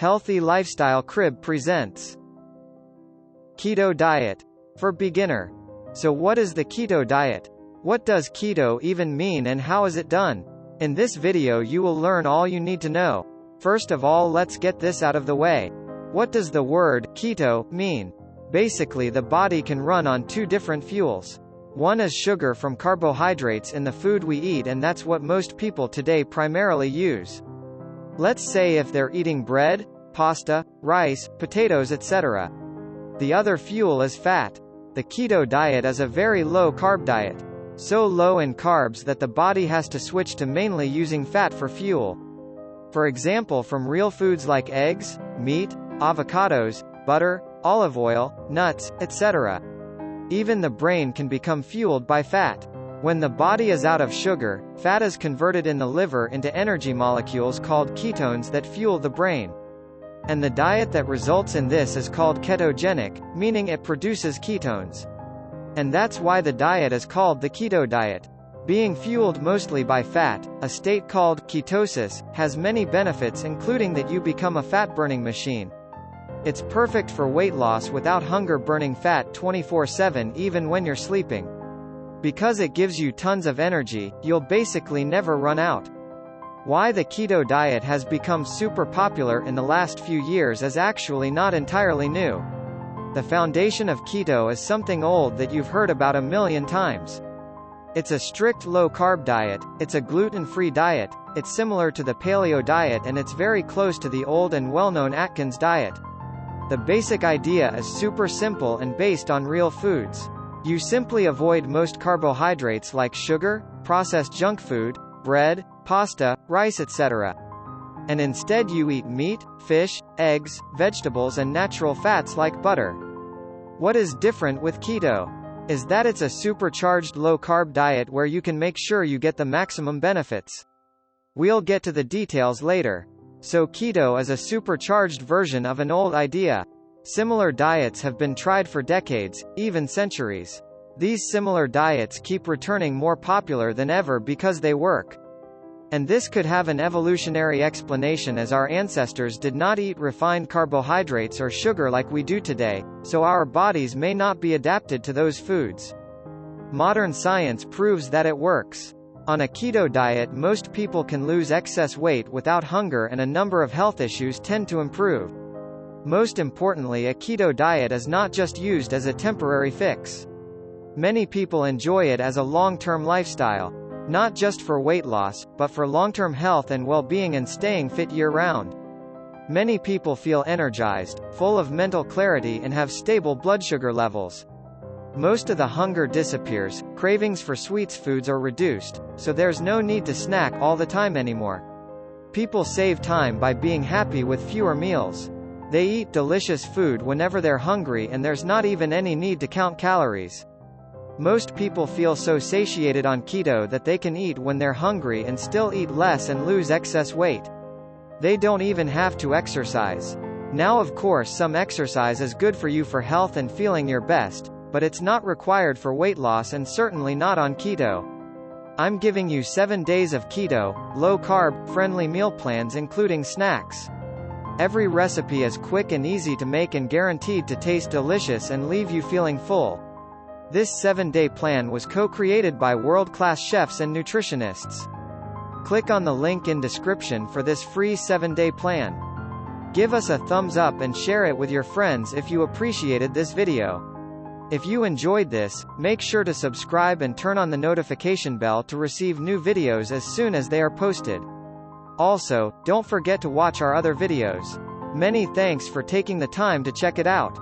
Healthy Lifestyle Crib presents Keto Diet for Beginner. So what is the keto diet? What does keto even mean and how is it done? In this video you will learn all you need to know. First of all, let's get this out of the way. What does the word keto mean? Basically, the body can run on two different fuels. One is sugar from carbohydrates in the food we eat, and that's what most people today primarily use. Let's say if they're eating bread, pasta, rice, potatoes, etc. The other fuel is fat. The keto diet is a very low-carb diet. So low in carbs that the body has to switch to mainly using fat for fuel. For example, from real foods like eggs, meat, avocados, butter, olive oil, nuts, etc. Even the brain can become fueled by fat. When the body is out of sugar, fat is converted in the liver into energy molecules called ketones that fuel the brain. And the diet that results in this is called ketogenic, meaning it produces ketones. And that's why the diet is called the keto diet. Being fueled mostly by fat, a state called ketosis, has many benefits, including that you become a fat-burning machine. It's perfect for weight loss without hunger, burning fat 24/7 even when you're sleeping. Because it gives you tons of energy, you'll basically never run out. Why the keto diet has become super popular in the last few years is actually not entirely new. The foundation of keto is something old that you've heard about a million times. It's a strict low-carb diet, it's a gluten-free diet, it's similar to the paleo diet, and it's very close to the old and well-known Atkins diet. The basic idea is super simple and based on real foods. You simply avoid most carbohydrates like sugar, processed junk food, bread, pasta, rice, etc. And instead you eat meat, fish, eggs, vegetables, and natural fats like butter. What is different with keto is that it's a supercharged low-carb diet where you can make sure you get the maximum benefits. We'll get to the details later. So keto is a supercharged version of an old idea. Similar diets have been tried for decades, even centuries. These similar diets keep returning more popular than ever because they work. And this could have an evolutionary explanation, as our ancestors did not eat refined carbohydrates or sugar like we do today, so our bodies may not be adapted to those foods. Modern science proves that it works. On a keto diet, most people can lose excess weight without hunger, and a number of health issues tend to improve. Most importantly, a keto diet is not just used as a temporary fix. Many people enjoy it as a long-term lifestyle. Not just for weight loss, but for long-term health and well-being and staying fit year-round. Many people feel energized, full of mental clarity, and have stable blood sugar levels. Most of the hunger disappears, cravings for sweets foods are reduced, so there's no need to snack all the time anymore. People save time by being happy with fewer meals. They eat delicious food whenever they're hungry, and there's not even any need to count calories. Most people feel so satiated on keto that they can eat when they're hungry and still eat less and lose excess weight. They don't even have to exercise. Now, of course, some exercise is good for you for health and feeling your best, but it's not required for weight loss, and certainly not on keto. I'm giving you 7 days of keto, low-carb, friendly meal plans including snacks. Every recipe is quick and easy to make and guaranteed to taste delicious and leave you feeling full. This 7-day plan was co-created by world-class chefs and nutritionists. Click on the link in description for this free 7-day plan. Give us a thumbs up and share it with your friends if you appreciated this video. If you enjoyed this, make sure to subscribe and turn on the notification bell to receive new videos as soon as they are posted. Also, don't forget to watch our other videos. Many thanks for taking the time to check it out.